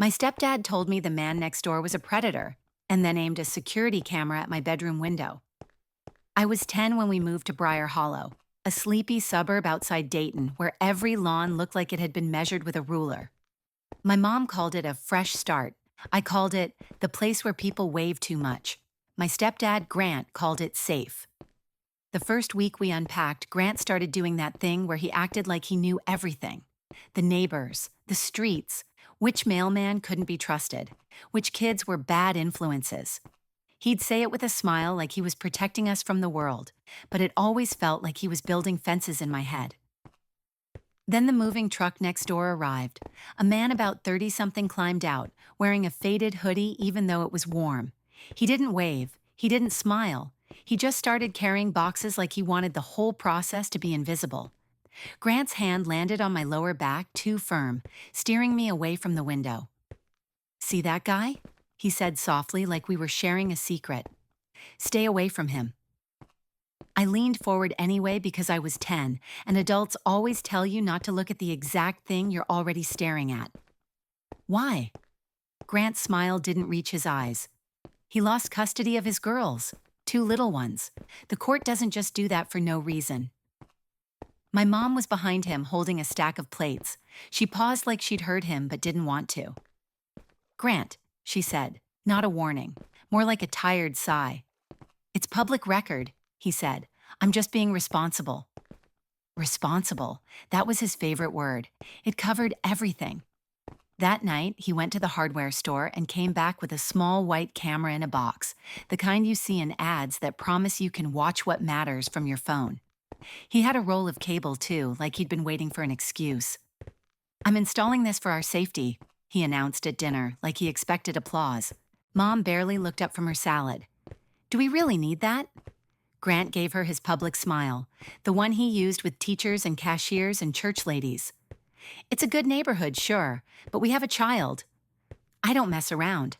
My stepdad told me the man next door was a predator and then aimed a security camera at my bedroom window. I was 10 when we moved to Briar Hollow, a sleepy suburb outside Dayton where every lawn looked like it had been measured with a ruler. My mom called it a fresh start. I called it the place where people wave too much. My stepdad, Grant, called it safe. The first week we unpacked, Grant started doing that thing where he acted like he knew everything. The neighbors, the streets, which mailman couldn't be trusted, which kids were bad influences. He'd say it with a smile like he was protecting us from the world, but it always felt like he was building fences in my head. Then the moving truck next door arrived. A man about 30-something climbed out, wearing a faded hoodie even though it was warm. He didn't wave. He didn't smile. He just started carrying boxes like he wanted the whole process to be invisible. Grant's hand landed on my lower back too firm, steering me away from the window. "See that guy?" he said softly like we were sharing a secret. "Stay away from him." I leaned forward anyway because I was 10, and adults always tell you not to look at the exact thing you're already staring at. "Why?" Grant's smile didn't reach his eyes. "He lost custody of his girls, 2 little ones. The court doesn't just do that for no reason." My mom was behind him holding a stack of plates. She paused like she'd heard him but didn't want to. "Grant," she said, not a warning, more like a tired sigh. "It's public record," he said. "I'm just being responsible." Responsible. That was his favorite word. It covered everything. That night, he went to the hardware store and came back with a small white camera in a box, the kind you see in ads that promise you can watch what matters from your phone. He had a roll of cable too, like he'd been waiting for an excuse. "I'm installing this for our safety," he announced at dinner, like he expected applause. Mom barely looked up from her salad. "Do we really need that?" Grant gave her his public smile, the one he used with teachers and cashiers and church ladies. "It's a good neighborhood, sure, but we have a child. I don't mess around."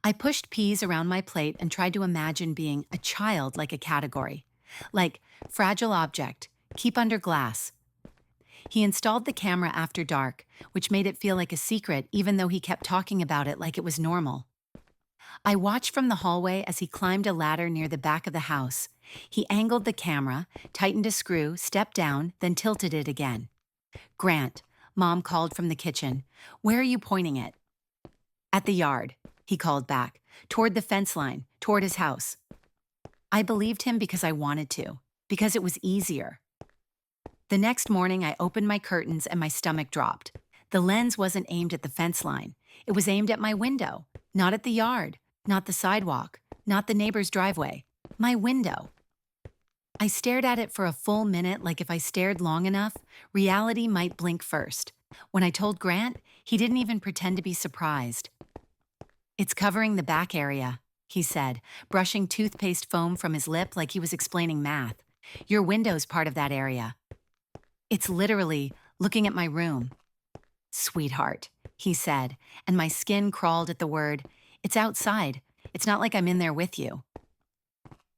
I pushed peas around my plate and tried to imagine being a child like a category. Like, fragile object, keep under glass. He installed the camera after dark, which made it feel like a secret even though he kept talking about it like it was normal. I watched from the hallway as he climbed a ladder near the back of the house. He angled the camera, tightened a screw, stepped down, then tilted it again. "Grant," Mom called from the kitchen. "Where are you pointing it?" "At the yard," he called back, toward the fence line, toward his house. I believed him because I wanted to, because it was easier. The next morning, I opened my curtains and my stomach dropped. The lens wasn't aimed at the fence line. It was aimed at my window, not at the yard, not the sidewalk, not the neighbor's driveway. My window. I stared at it for a full minute like if I stared long enough, reality might blink first. When I told Grant, he didn't even pretend to be surprised. "It's covering the back area," he said, brushing toothpaste foam from his lip like he was explaining math. "Your window's part of that area." "It's literally looking at my room." "Sweetheart," he said, and my skin crawled at the word. "It's outside. It's not like I'm in there with you."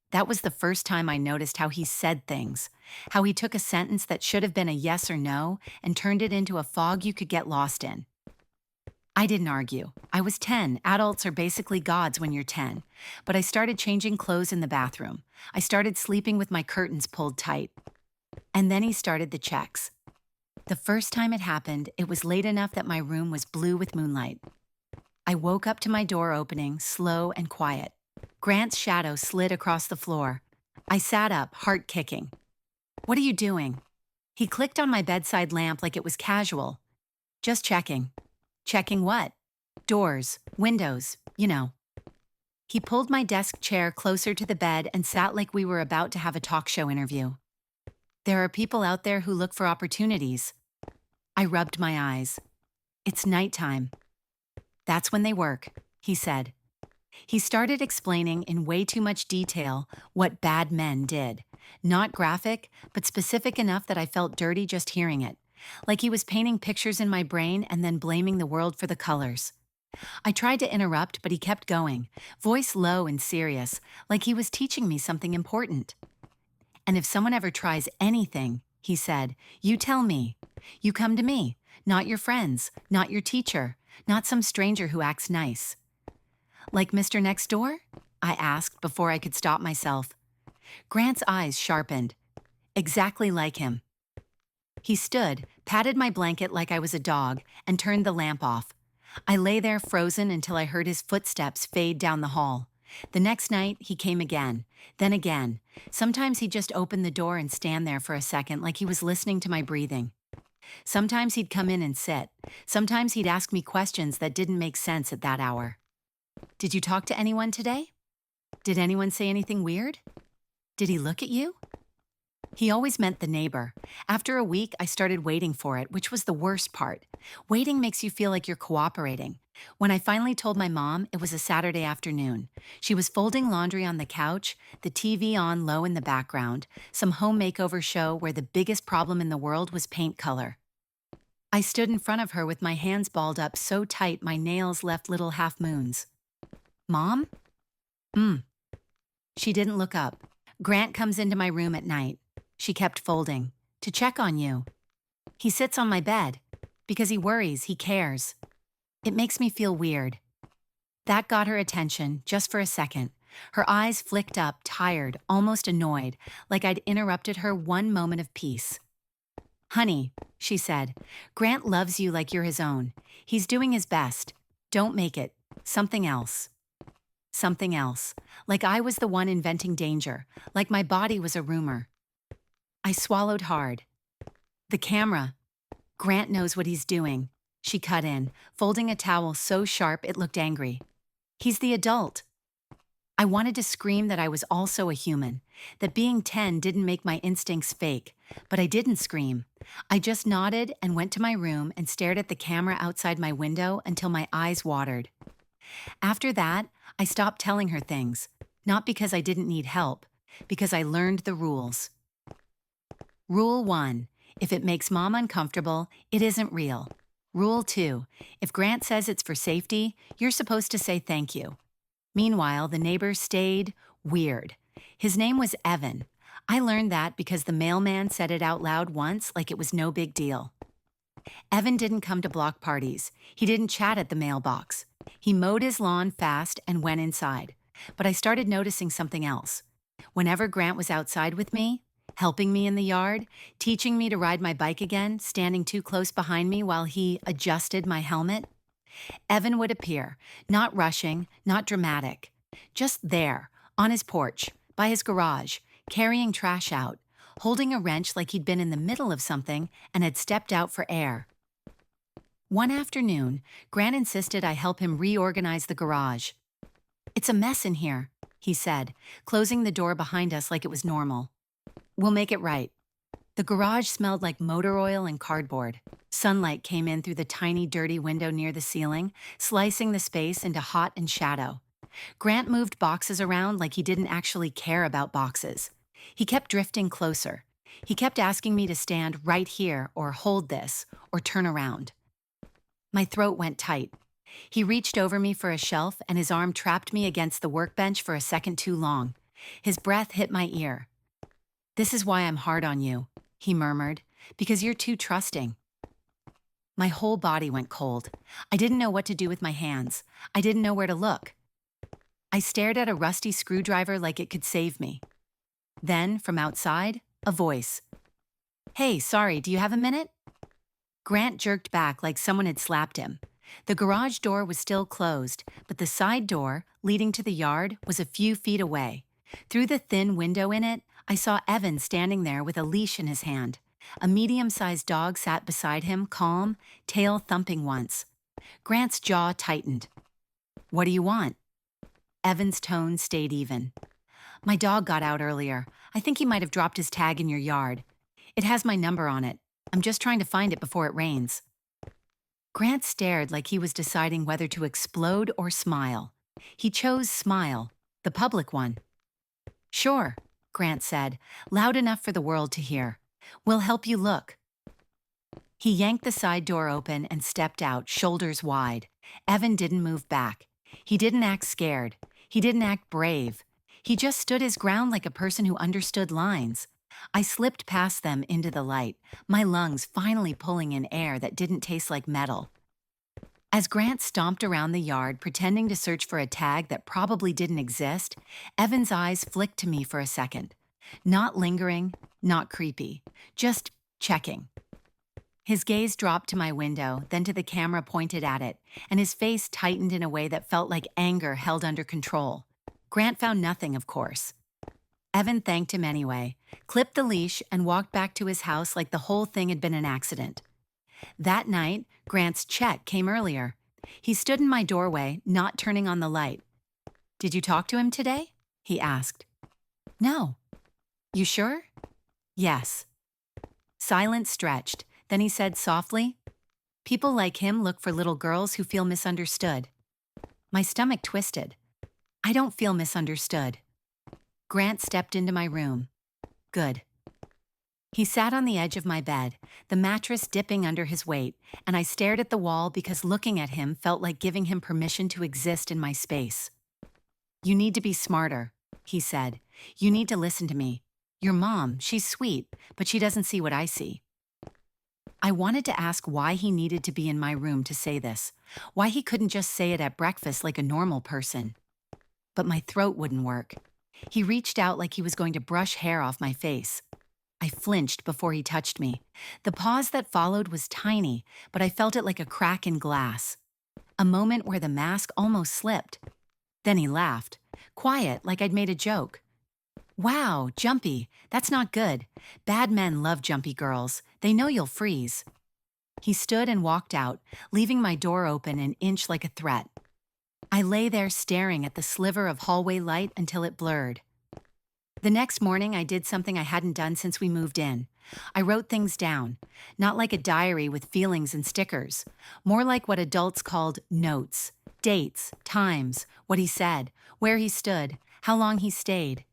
That was the first time I noticed how he said things, how he took a sentence that should have been a yes or no and turned it into a fog you could get lost in. I didn't argue. I was 10. Adults are basically gods when you're 10. But I started changing clothes in the bathroom. I started sleeping with my curtains pulled tight. And then he started the checks. The first time it happened, it was late enough that my room was blue with moonlight. I woke up to my door opening, slow and quiet. Grant's shadow slid across the floor. I sat up, heart kicking. "What are you doing?" He clicked on my bedside lamp like it was casual. "Just checking." "Checking what?" "Doors, windows, you know." He pulled my desk chair closer to the bed and sat like we were about to have a talk show interview. "There are people out there who look for opportunities." I rubbed my eyes. "It's nighttime." "That's when they work," he said. He started explaining in way too much detail what bad men did. Not graphic, but specific enough that I felt dirty just hearing it. Like he was painting pictures in my brain and then blaming the world for the colors. I tried to interrupt, but he kept going, voice low and serious, like he was teaching me something important. "And if someone ever tries anything," he said, "you tell me. You come to me, not your friends, not your teacher, not some stranger who acts nice. Like Mr. Next Door? I asked before I could stop myself. Grant's eyes sharpened. Exactly like him. He stood, patted my blanket like I was a dog, and turned the lamp off. I lay there frozen until I heard his footsteps fade down the hall. The next night, he came again, then again. Sometimes he'd just open the door and stand there for a second like he was listening to my breathing. Sometimes he'd come in and sit. Sometimes he'd ask me questions that didn't make sense at that hour. Did you talk to anyone today? Did anyone say anything weird? Did he look at you? He always meant the neighbor. After a week, I started waiting for it, which was the worst part. Waiting makes you feel like you're cooperating. When I finally told my mom, it was a Saturday afternoon. She was folding laundry on the couch, the TV on low in the background, some home makeover show where the biggest problem in the world was paint color. I stood in front of her with my hands balled up so tight my nails left little half moons. Mom? She didn't look up. Grant comes into my room at night. She kept folding. To check on you. He sits on my bed. Because he worries, he cares. It makes me feel weird. That got her attention, just for a second. Her eyes flicked up, tired, almost annoyed, like I'd interrupted her one moment of peace. Honey, she said, Grant loves you like you're his own. He's doing his best. Don't make it. Something else. Something else. Like I was the one inventing danger. Like my body was a rumor. I swallowed hard. The camera. Grant knows what he's doing. She cut in, folding a towel so sharp it looked angry. He's the adult. I wanted to scream that I was also a human, that being 10 didn't make my instincts fake, but I didn't scream. I just nodded and went to my room and stared at the camera outside my window until my eyes watered. After that, I stopped telling her things, not because I didn't need help, because I learned the rules. Rule 1. If it makes Mom uncomfortable, it isn't real. Rule 2. If Grant says it's for safety, you're supposed to say thank you. Meanwhile, the neighbor stayed weird. His name was Evan. I learned that because the mailman said it out loud once like it was no big deal. Evan didn't come to block parties. He didn't chat at the mailbox. He mowed his lawn fast and went inside. But I started noticing something else. Whenever Grant was outside with me, helping me in the yard, teaching me to ride my bike again, standing too close behind me while he adjusted my helmet, Evan would appear, not rushing, not dramatic, just there, on his porch, by his garage, carrying trash out, holding a wrench like he'd been in the middle of something and had stepped out for air. One afternoon, Grant insisted I help him reorganize the garage. It's a mess in here, he said, closing the door behind us like it was normal. We'll make it right. The garage smelled like motor oil and cardboard. Sunlight came in through the tiny, dirty window near the ceiling, slicing the space into hot and shadow. Grant moved boxes around like he didn't actually care about boxes. He kept drifting closer. He kept asking me to stand right here or hold this or turn around. My throat went tight. He reached over me for a shelf and his arm trapped me against the workbench for a second too long. His breath hit my ear. This is why I'm hard on you, he murmured, because you're too trusting. My whole body went cold. I didn't know what to do with my hands. I didn't know where to look. I stared at a rusty screwdriver like it could save me. Then, from outside, a voice. Hey, sorry, do you have a minute? Grant jerked back like someone had slapped him. The garage door was still closed, but the side door, leading to the yard, was a few feet away. Through the thin window in it, I saw Evan standing there with a leash in his hand. A medium-sized dog sat beside him, calm, tail thumping once. Grant's jaw tightened. What do you want? Evan's tone stayed even. My dog got out earlier. I think he might have dropped his tag in your yard. It has my number on it. I'm just trying to find it before it rains. Grant stared like he was deciding whether to explode or smile. He chose smile, the public one. Sure, Grant said, loud enough for the world to hear. We'll help you look. He yanked the side door open and stepped out, shoulders wide. Evan didn't move back. He didn't act scared. He didn't act brave. He just stood his ground like a person who understood lines. I slipped past them into the light, my lungs finally pulling in air that didn't taste like metal. As Grant stomped around the yard pretending to search for a tag that probably didn't exist, Evan's eyes flicked to me for a second. Not lingering, not creepy, just checking. His gaze dropped to my window, then to the camera pointed at it, and his face tightened in a way that felt like anger held under control. Grant found nothing, of course. Evan thanked him anyway, clipped the leash, and walked back to his house like the whole thing had been an accident. That night, Grant's check came earlier. He stood in my doorway, not turning on the light. "Did you talk to him today?" he asked. "No." "You sure?" "Yes." Silence stretched. Then he said softly, "People like him look for little girls who feel misunderstood." My stomach twisted. "I don't feel misunderstood." Grant stepped into my room. "Good." He sat on the edge of my bed, the mattress dipping under his weight, and I stared at the wall because looking at him felt like giving him permission to exist in my space. "You need to be smarter," he said. "You need to listen to me. Your mom, she's sweet, but she doesn't see what I see." I wanted to ask why he needed to be in my room to say this, why he couldn't just say it at breakfast like a normal person. But my throat wouldn't work. He reached out like he was going to brush hair off my face. I flinched before he touched me. The pause that followed was tiny, but I felt it like a crack in glass. A moment where the mask almost slipped. Then he laughed, quiet like I'd made a joke. "Wow, jumpy. That's not good. Bad men love jumpy girls. They know you'll freeze." He stood and walked out, leaving my door open an inch like a threat. I lay there staring at the sliver of hallway light until it blurred. The next morning, I did something I hadn't done since we moved in. I wrote things down, not like a diary with feelings and stickers, more like what adults called notes. Dates, times, what he said, where he stood, how long he stayed.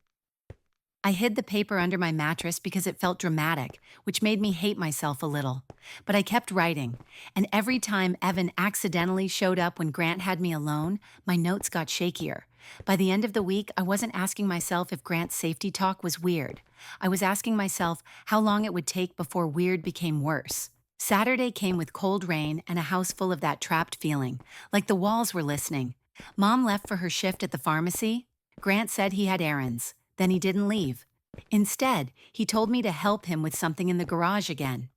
I hid the paper under my mattress because it felt dramatic, which made me hate myself a little. But I kept writing, and every time Evan accidentally showed up when Grant had me alone, my notes got shakier. By the end of the week, I wasn't asking myself if Grant's safety talk was weird. I was asking myself how long it would take before weird became worse. Saturday came with cold rain and a house full of that trapped feeling, like the walls were listening. Mom left for her shift at the pharmacy. Grant said he had errands. Then he didn't leave. Instead, he told me to help him with something in the garage again.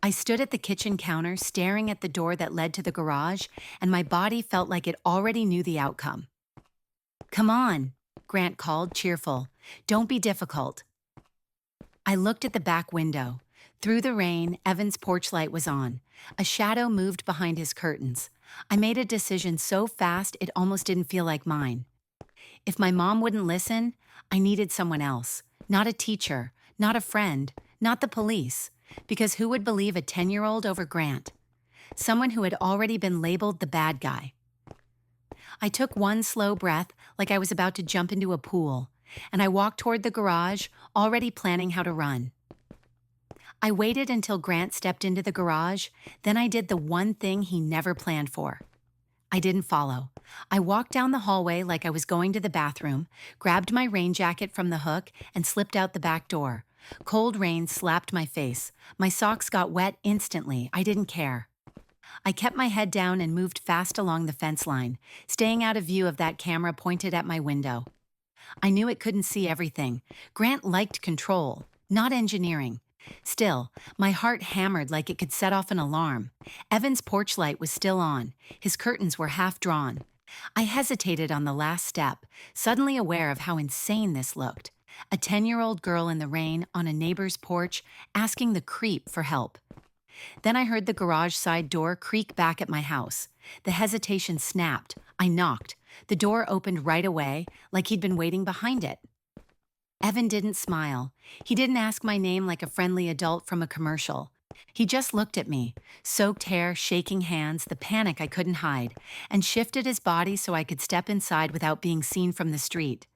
I stood at the kitchen counter staring at the door that led to the garage, and my body felt like it already knew the outcome. "Come on," Grant called, cheerful. "Don't be difficult." I looked at the back window. Through the rain, Evan's porch light was on. A shadow moved behind his curtains. I made a decision so fast it almost didn't feel like mine. If my mom wouldn't listen, I needed someone else. Not a teacher, not a friend, not the police. Because who would believe a 10-year-old over Grant? Someone who had already been labeled the bad guy. I took one slow breath like I was about to jump into a pool, and I walked toward the garage, already planning how to run. I waited until Grant stepped into the garage, then I did the one thing he never planned for. I didn't follow. I walked down the hallway like I was going to the bathroom, grabbed my rain jacket from the hook, and slipped out the back door. Cold rain slapped my face. My socks got wet instantly. I didn't care. I kept my head down and moved fast along the fence line, staying out of view of that camera pointed at my window. I knew it couldn't see everything. Grant liked control, not engineering. Still, my heart hammered like it could set off an alarm. Evan's porch light was still on. His curtains were half drawn. I hesitated on the last step, suddenly aware of how insane this looked. A 10-year-old girl in the rain on a neighbor's porch asking the creep for help. Then I heard the garage side door creak back at my house. The hesitation snapped. I knocked. The door opened right away, like he'd been waiting behind it. Evan didn't smile. He didn't ask my name like a friendly adult from a commercial. He just looked at me, soaked hair, shaking hands, the panic I couldn't hide, and shifted his body so I could step inside without being seen from the street.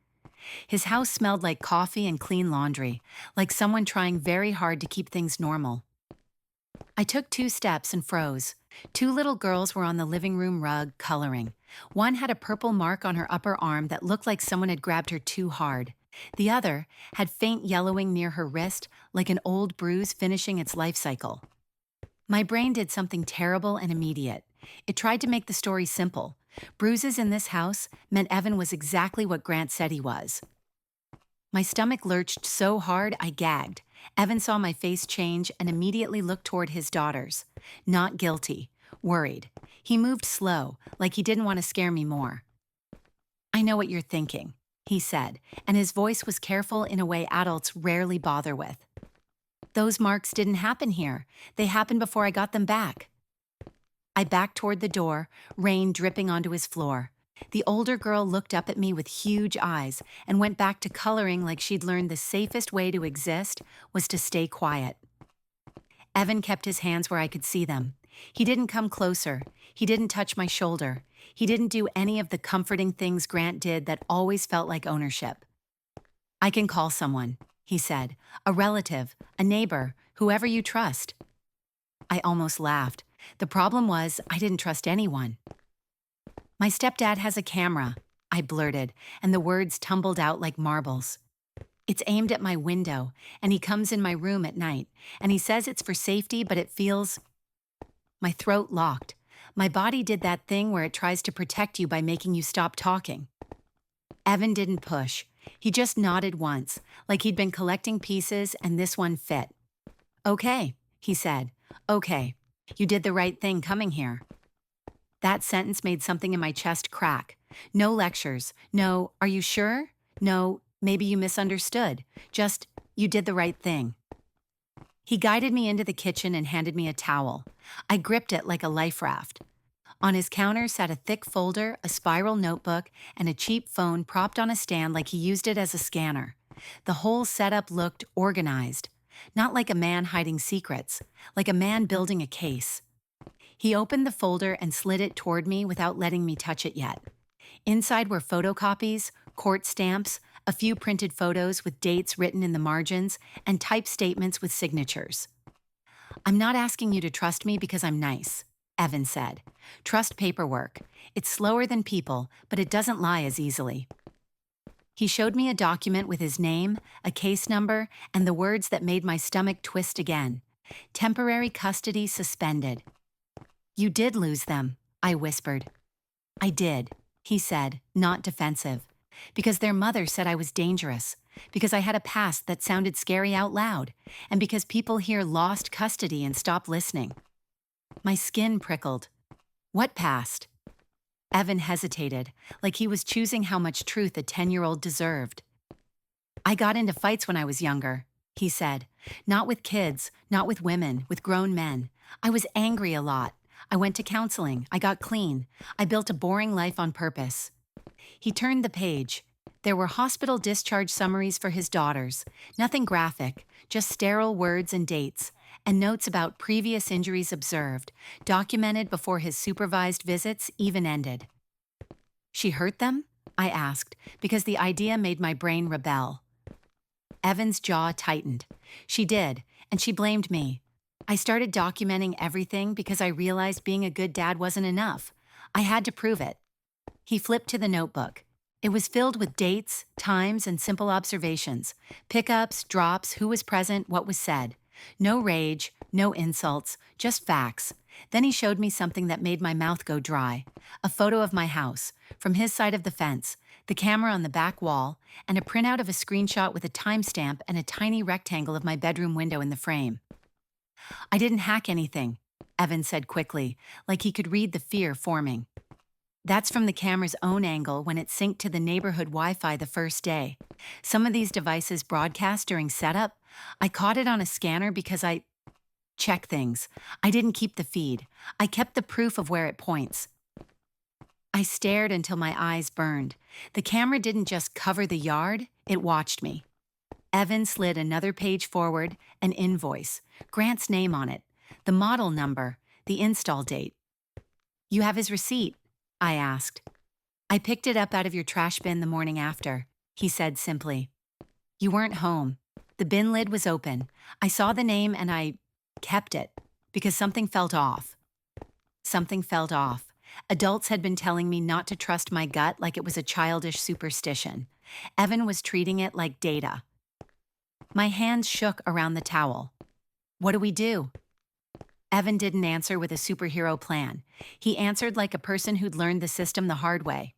His house smelled like coffee and clean laundry, like someone trying very hard to keep things normal. I took 2 steps and froze. 2 little girls were on the living room rug, coloring. One had a purple mark on her upper arm that looked like someone had grabbed her too hard. The other had faint yellowing near her wrist, like an old bruise finishing its life cycle. My brain did something terrible and immediate. It tried to make the story simple. Bruises in this house meant Evan was exactly what Grant said he was. My stomach lurched so hard I gagged. Evan saw my face change and immediately looked toward his daughters. Not guilty, worried. He moved slow, like he didn't want to scare me more. "I know what you're thinking," he said, and his voice was careful in a way adults rarely bother with. "Those marks didn't happen here. They happened before I got them back." I backed toward the door, rain dripping onto his floor. The older girl looked up at me with huge eyes and went back to coloring like she'd learned the safest way to exist was to stay quiet. Evan kept his hands where I could see them. He didn't come closer. He didn't touch my shoulder. He didn't do any of the comforting things Grant did that always felt like ownership. "I can call someone," he said. "A relative, a neighbor, whoever you trust." I almost laughed. The problem was I didn't trust anyone. "My stepdad has a camera," I blurted, and the words tumbled out like marbles. "It's aimed at my window, and he comes in my room at night, and he says it's for safety, but it feels—" My throat locked. My body did that thing where it tries to protect you by making you stop talking. Evan didn't push. He just nodded once, like he'd been collecting pieces and this one fit. "Okay," he said. "Okay. You did the right thing coming here." That sentence made something in my chest crack. No lectures. No, "Are you sure?" No, "Maybe you misunderstood." Just, "You did the right thing." He guided me into the kitchen and handed me a towel. I gripped it like a life raft. On his counter sat a thick folder, a spiral notebook, and a cheap phone propped on a stand like he used it as a scanner. The whole setup looked organized. Not like a man hiding secrets, like a man building a case. He opened the folder and slid it toward me without letting me touch it yet. Inside were photocopies, court stamps, a few printed photos with dates written in the margins, and typed statements with signatures. "I'm not asking you to trust me because I'm nice," Evan said. "Trust paperwork. It's slower than people, but it doesn't lie as easily." He showed me a document with his name, a case number, and the words that made my stomach twist again. "Temporary custody suspended." "You did lose them," I whispered. "I did," he said, not defensive. "Because their mother said I was dangerous. Because I had a past that sounded scary out loud. And because people here lost custody and stopped listening." My skin prickled. "What past?" Evan hesitated, like he was choosing how much truth a 10-year-old deserved. "I got into fights when I was younger," he said. "Not with kids, not with women, with grown men. I was angry a lot. I went to counseling. I got clean. I built a boring life on purpose." He turned the page. There were hospital discharge summaries for his daughters. Nothing graphic, just sterile words and dates, and notes about previous injuries observed, documented before his supervised visits even ended. "She hurt them?" I asked, because the idea made my brain rebel. Evan's jaw tightened. "She did, and she blamed me. I started documenting everything because I realized being a good dad wasn't enough. I had to prove it." He flipped to the notebook. It was filled with dates, times, and simple observations. Pickups, drops, who was present, what was said. No rage, no insults, just facts. Then he showed me something that made my mouth go dry. A photo of my house, from his side of the fence, the camera on the back wall, and a printout of a screenshot with a timestamp and a tiny rectangle of my bedroom window in the frame. "I didn't hack anything," Evan said quickly, like he could read the fear forming. "That's from the camera's own angle when it synced to the neighborhood Wi-Fi the first day. Some of these devices broadcast during setup. I caught it on a scanner because I check things. I didn't keep the feed. I kept the proof of where it points." I stared until my eyes burned. The camera didn't just cover the yard, it watched me. Evan slid another page forward, an invoice, Grant's name on it, the model number, the install date. "You have his receipt?" I asked. "I picked it up out of your trash bin the morning after," he said simply. "You weren't home. The bin lid was open. I saw the name and I kept it because something felt off." Something felt off. Adults had been telling me not to trust my gut like it was a childish superstition. Evan was treating it like data. My hands shook around the towel. "What do we do?" Evan didn't answer with a superhero plan. He answered like a person who'd learned the system the hard way.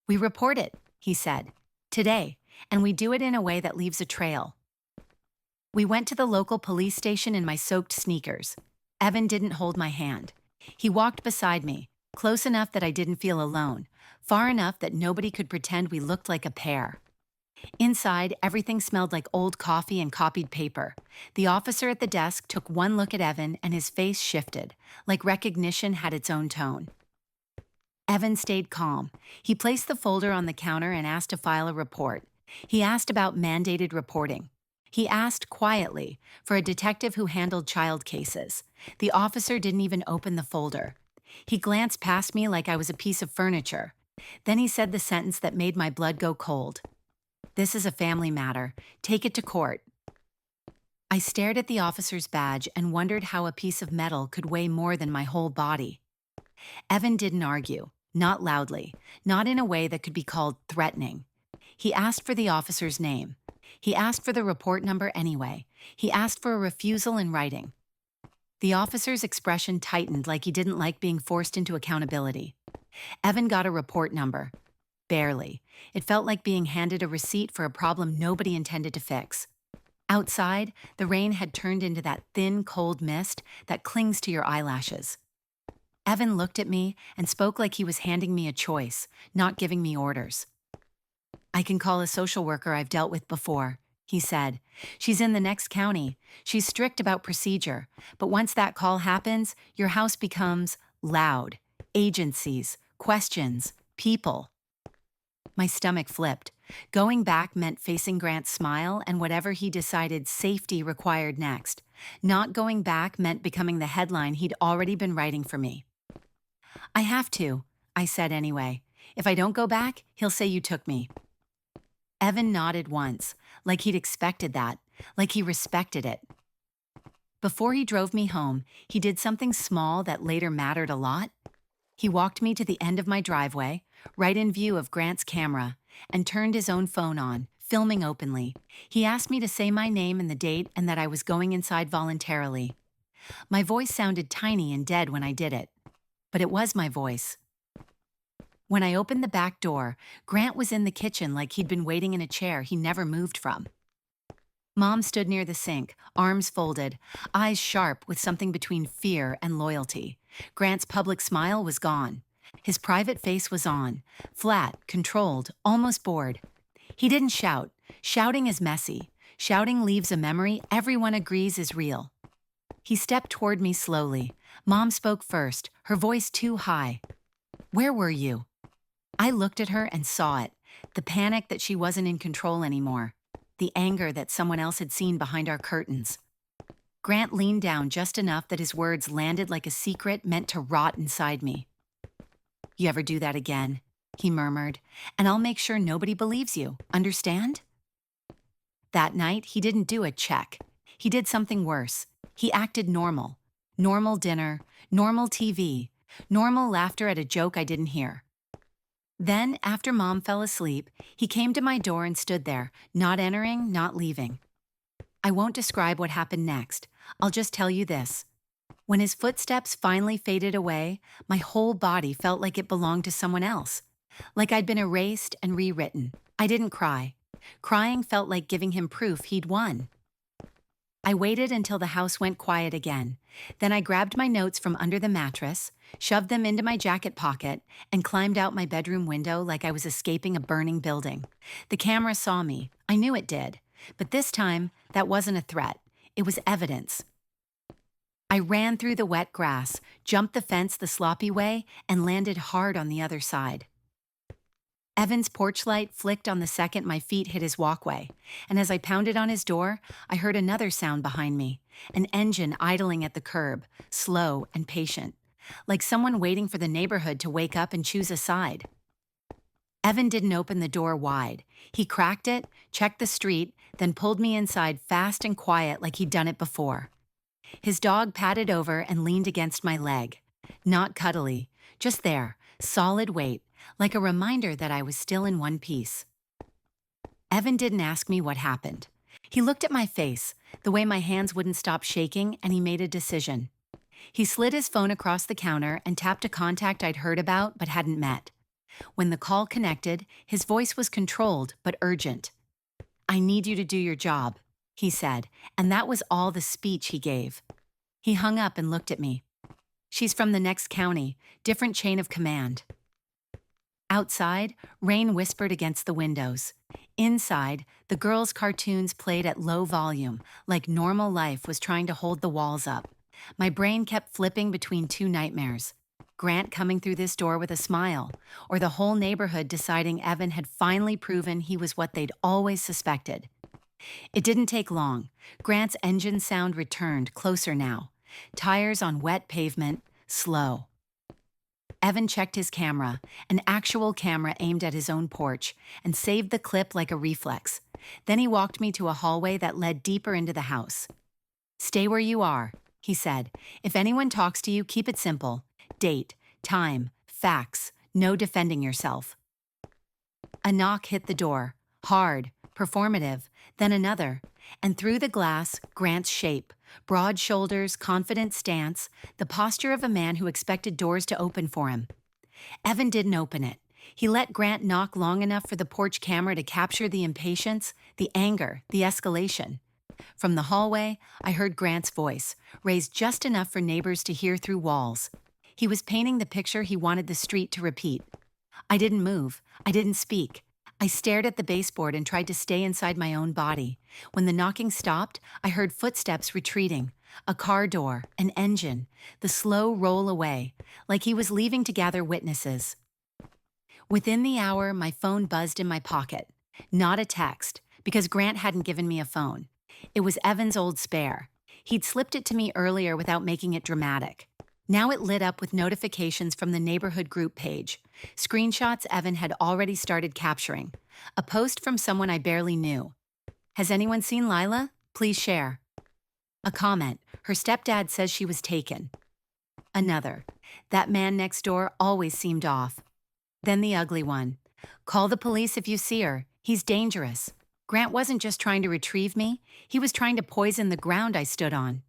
"We report it," he said. "Today, and we do it in a way that leaves a trail." We went to the local police station in my soaked sneakers. Evan didn't hold my hand. He walked beside me, close enough that I didn't feel alone, far enough that nobody could pretend we looked like a pair. Inside, everything smelled like old coffee and copied paper. The officer at the desk took one look at Evan and his face shifted, like recognition had its own tone. Evan stayed calm. He placed the folder on the counter and asked to file a report. He asked about mandated reporting. He asked quietly for a detective who handled child cases. The officer didn't even open the folder. He glanced past me like I was a piece of furniture. Then he said the sentence that made my blood go cold. "This is a family matter. Take it to court." I stared at the officer's badge and wondered how a piece of metal could weigh more than my whole body. Evan didn't argue, not loudly, not in a way that could be called threatening. He asked for the officer's name. He asked for the report number anyway. He asked for a refusal in writing. The officer's expression tightened like he didn't like being forced into accountability. Evan got a report number. Barely. It felt like being handed a receipt for a problem nobody intended to fix. Outside, the rain had turned into that thin, cold mist that clings to your eyelashes. Evan looked at me and spoke like he was handing me a choice, not giving me orders. "I can call a social worker I've dealt with before," he said. "She's in the next county. She's strict about procedure, but once that call happens, your house becomes loud. Agencies, questions, people." My stomach flipped. Going back meant facing Grant's smile and whatever he decided safety required next. Not going back meant becoming the headline he'd already been writing for me. "I have to," I said anyway. "If I don't go back, he'll say you took me." Evan nodded once, like he'd expected that, like he respected it. Before he drove me home, he did something small that later mattered a lot. He walked me to the end of my driveway, right in view of Grant's camera, and turned his own phone on, filming openly. He asked me to say my name and the date and that I was going inside voluntarily. My voice sounded tiny and dead when I did it, but it was my voice. When I opened the back door, Grant was in the kitchen like he'd been waiting in a chair he never moved from. Mom stood near the sink, arms folded, eyes sharp with something between fear and loyalty. Grant's public smile was gone. His private face was on, flat, controlled, almost bored. He didn't shout. Shouting is messy. Shouting leaves a memory everyone agrees is real. He stepped toward me slowly. Mom spoke first, her voice too high. "Where were you?" I looked at her and saw it, the panic that she wasn't in control anymore, the anger that someone else had seen behind our curtains. Grant leaned down just enough that his words landed like a secret meant to rot inside me. "You ever do that again," he murmured, "and I'll make sure nobody believes you, understand?" That night, he didn't do a check. He did something worse. He acted normal. Normal dinner, normal TV, normal laughter at a joke I didn't hear. Then, after Mom fell asleep, he came to my door and stood there, not entering, not leaving. I won't describe what happened next. I'll just tell you this. When his footsteps finally faded away, my whole body felt like it belonged to someone else. Like I'd been erased and rewritten. I didn't cry. Crying felt like giving him proof he'd won. I waited until the house went quiet again. Then I grabbed my notes from under the mattress, shoved them into my jacket pocket, and climbed out my bedroom window like I was escaping a burning building. The camera saw me. I knew it did. But this time, that wasn't a threat. It was evidence. I ran through the wet grass, jumped the fence the sloppy way, and landed hard on the other side. Evan's porch light flicked on the second my feet hit his walkway, and as I pounded on his door, I heard another sound behind me, an engine idling at the curb, slow and patient, like someone waiting for the neighborhood to wake up and choose a side. Evan didn't open the door wide. He cracked it, checked the street, then pulled me inside fast and quiet like he'd done it before. His dog padded over and leaned against my leg. Not cuddly, just there, solid weight, like a reminder that I was still in one piece. Evan didn't ask me what happened. He looked at my face, the way my hands wouldn't stop shaking, and he made a decision. He slid his phone across the counter and tapped a contact I'd heard about but hadn't met. When the call connected, his voice was controlled but urgent. "I need you to do your job," he said, and that was all the speech he gave. He hung up and looked at me. "She's from the next county, different chain of command." Outside, rain whispered against the windows. Inside, the girls' cartoons played at low volume, like normal life was trying to hold the walls up. My brain kept flipping between two nightmares. Grant coming through this door with a smile, or the whole neighborhood deciding Evan had finally proven he was what they'd always suspected. It didn't take long. Grant's engine sound returned, closer now. Tires on wet pavement, slow. Evan checked his camera, an actual camera aimed at his own porch, and saved the clip like a reflex. Then he walked me to a hallway that led deeper into the house. "Stay where you are," he said. "If anyone talks to you, keep it simple. Date, time, facts, no defending yourself." A knock hit the door, hard, performative, then another, and through the glass, Grant's shape, broad shoulders, confident stance, the posture of a man who expected doors to open for him. Evan didn't open it. He let Grant knock long enough for the porch camera to capture the impatience, the anger, the escalation. From the hallway, I heard Grant's voice, raised just enough for neighbors to hear through walls. He was painting the picture he wanted the street to repeat. I didn't move. I didn't speak. I stared at the baseboard and tried to stay inside my own body. When the knocking stopped, I heard footsteps retreating. A car door, an engine, the slow roll away, like he was leaving to gather witnesses. Within the hour, my phone buzzed in my pocket. Not a text, because Grant hadn't given me a phone. It was Evan's old spare. He'd slipped it to me earlier without making it dramatic. Now it lit up with notifications from the neighborhood group page. Screenshots Evan had already started capturing. A post from someone I barely knew. "Has anyone seen Lila? Please share." A comment. "Her stepdad says she was taken." Another. "That man next door always seemed off." Then the ugly one. "Call the police if you see her. He's dangerous." Grant wasn't just trying to retrieve me. He was trying to poison the ground I stood on.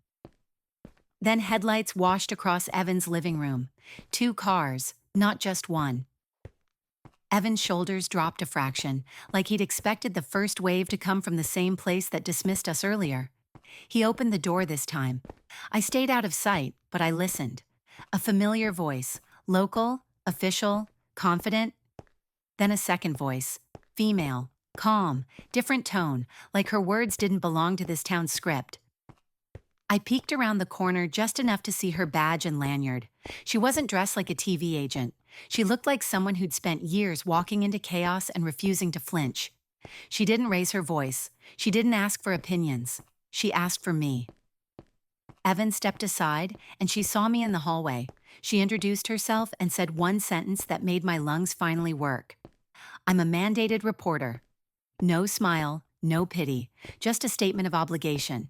Then headlights washed across Evan's living room. 2 cars, not just one. Evan's shoulders dropped a fraction, like he'd expected the first wave to come from the same place that dismissed us earlier. He opened the door this time. I stayed out of sight, but I listened. A familiar voice, local, official, confident. Then a second voice, female, calm, different tone, like her words didn't belong to this town's script. I peeked around the corner just enough to see her badge and lanyard. She wasn't dressed like a TV agent. She looked like someone who'd spent years walking into chaos and refusing to flinch. She didn't raise her voice. She didn't ask for opinions. She asked for me. Evan stepped aside, and she saw me in the hallway. She introduced herself and said one sentence that made my lungs finally work. "I'm a mandated reporter." No smile, no pity, just a statement of obligation.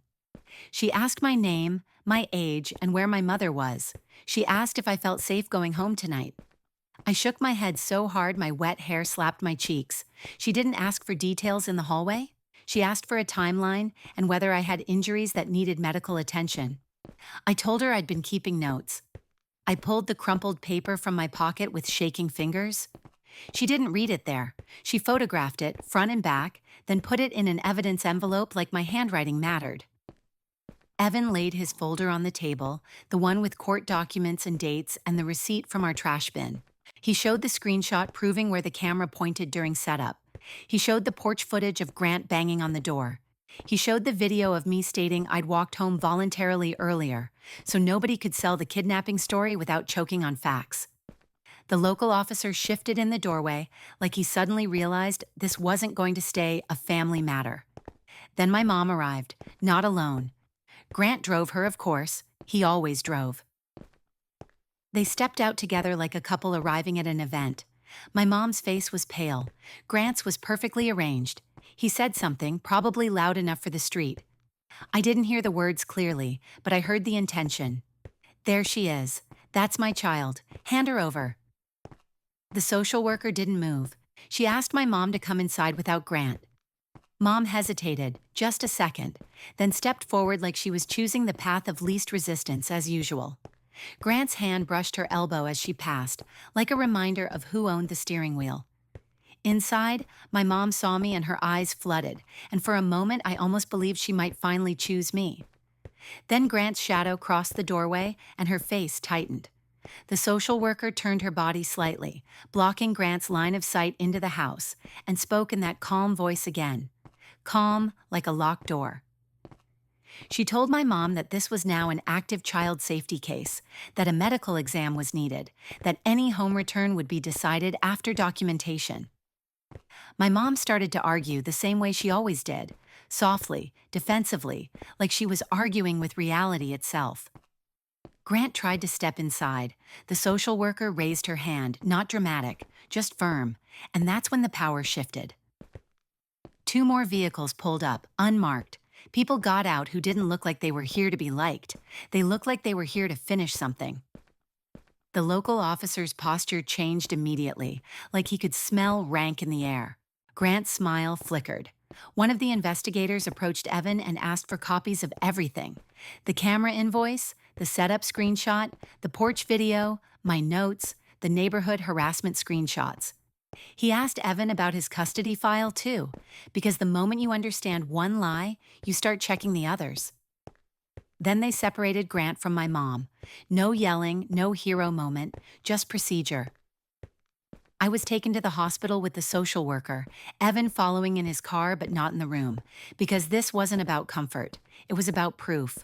She asked my name, my age, and where my mother was. She asked if I felt safe going home tonight. I shook my head so hard my wet hair slapped my cheeks. She didn't ask for details in the hallway. She asked for a timeline and whether I had injuries that needed medical attention. I told her I'd been keeping notes. I pulled the crumpled paper from my pocket with shaking fingers. She didn't read it there. She photographed it, front and back, then put it in an evidence envelope like my handwriting mattered. Evan laid his folder on the table, the one with court documents and dates and the receipt from our trash bin. He showed the screenshot proving where the camera pointed during setup. He showed the porch footage of Grant banging on the door. He showed the video of me stating I'd walked home voluntarily earlier, so nobody could sell the kidnapping story without choking on facts. The local officer shifted in the doorway, like he suddenly realized this wasn't going to stay a family matter. Then my mom arrived, not alone. Grant drove her, of course. He always drove. They stepped out together like a couple arriving at an event. My mom's face was pale. Grant's was perfectly arranged. He said something, probably loud enough for the street. I didn't hear the words clearly, but I heard the intention. "There she is. That's my child. Hand her over." The social worker didn't move. She asked my mom to come inside without Grant. Mom hesitated, just a second, then stepped forward like she was choosing the path of least resistance as usual. Grant's hand brushed her elbow as she passed, like a reminder of who owned the steering wheel. Inside, my mom saw me and her eyes flooded, and for a moment I almost believed she might finally choose me. Then Grant's shadow crossed the doorway and her face tightened. The social worker turned her body slightly, blocking Grant's line of sight into the house, and spoke in that calm voice again. Calm like a locked door. She told my mom that this was now an active child safety case, that a medical exam was needed, that any home return would be decided after documentation. My mom started to argue the same way she always did, softly, defensively, like she was arguing with reality itself. Grant tried to step inside. The social worker raised her hand, not dramatic, just firm, and that's when the power shifted. 2 more vehicles pulled up, unmarked. People got out who didn't look like they were here to be liked. They looked like they were here to finish something. The local officer's posture changed immediately, like he could smell rank in the air. Grant's smile flickered. One of the investigators approached Evan and asked for copies of everything: the camera invoice, the setup screenshot, the porch video, my notes, the neighborhood harassment screenshots. He asked Evan about his custody file too, because the moment you understand one lie, you start checking the others. Then they separated Grant from my mom. No yelling, no hero moment, just procedure. I was taken to the hospital with the social worker, Evan following in his car but not in the room, because this wasn't about comfort. It was about proof.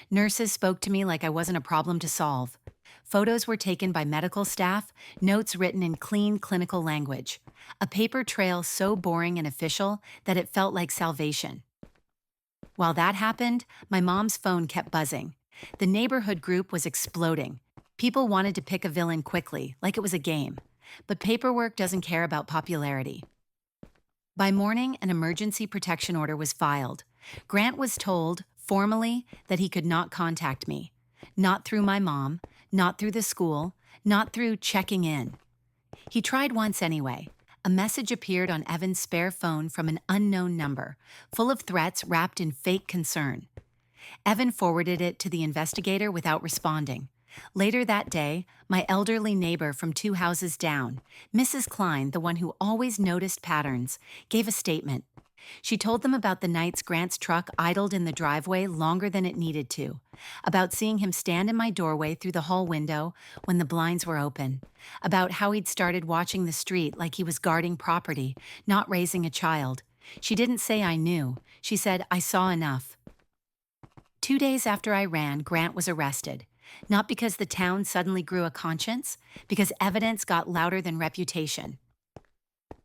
Nurses spoke to me like I wasn't a problem to solve. Photos were taken by medical staff, notes written in clean clinical language. A paper trail so boring and official that it felt like salvation. While that happened, my mom's phone kept buzzing. The neighborhood group was exploding. People wanted to pick a villain quickly, like it was a game. But paperwork doesn't care about popularity. By morning, an emergency protection order was filed. Grant was told, formally, that he could not contact me. Not through my mom, not through the school, not through checking in. He tried once anyway. A message appeared on Evan's spare phone from an unknown number, full of threats wrapped in fake concern. Evan forwarded it to the investigator without responding. Later that day, my elderly neighbor from 2 houses down, Mrs. Klein, the one who always noticed patterns, gave a statement. She told them about the nights Grant's truck idled in the driveway longer than it needed to, about seeing him stand in my doorway through the hall window when the blinds were open, about how he'd started watching the street like he was guarding property, not raising a child. She didn't say I knew. She said I saw enough. 2 days after I ran, Grant was arrested. Not because the town suddenly grew a conscience, because evidence got louder than reputation.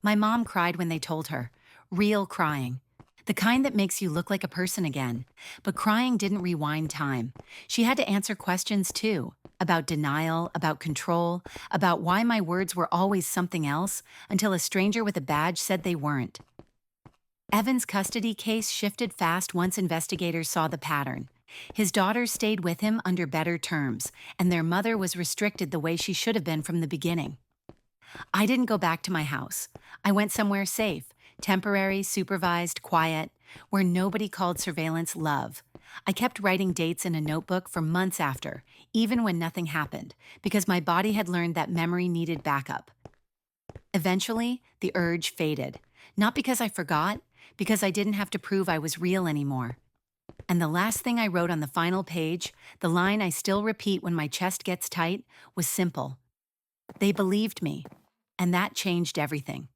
My mom cried when they told her. Real crying. The kind that makes you look like a person again. But crying didn't rewind time. She had to answer questions too, about denial, about control, about why my words were always something else until a stranger with a badge said they weren't. Evan's custody case shifted fast once investigators saw the pattern. His daughter stayed with him under better terms, and their mother was restricted the way she should have been from the beginning. I didn't go back to my house. I went somewhere safe, temporary, supervised, quiet, where nobody called surveillance love. I kept writing dates in a notebook for months after, even when nothing happened, because my body had learned that memory needed backup. Eventually, the urge faded. Not because I forgot, because I didn't have to prove I was real anymore. And the last thing I wrote on the final page, the line I still repeat when my chest gets tight, was simple. They believed me, and that changed everything.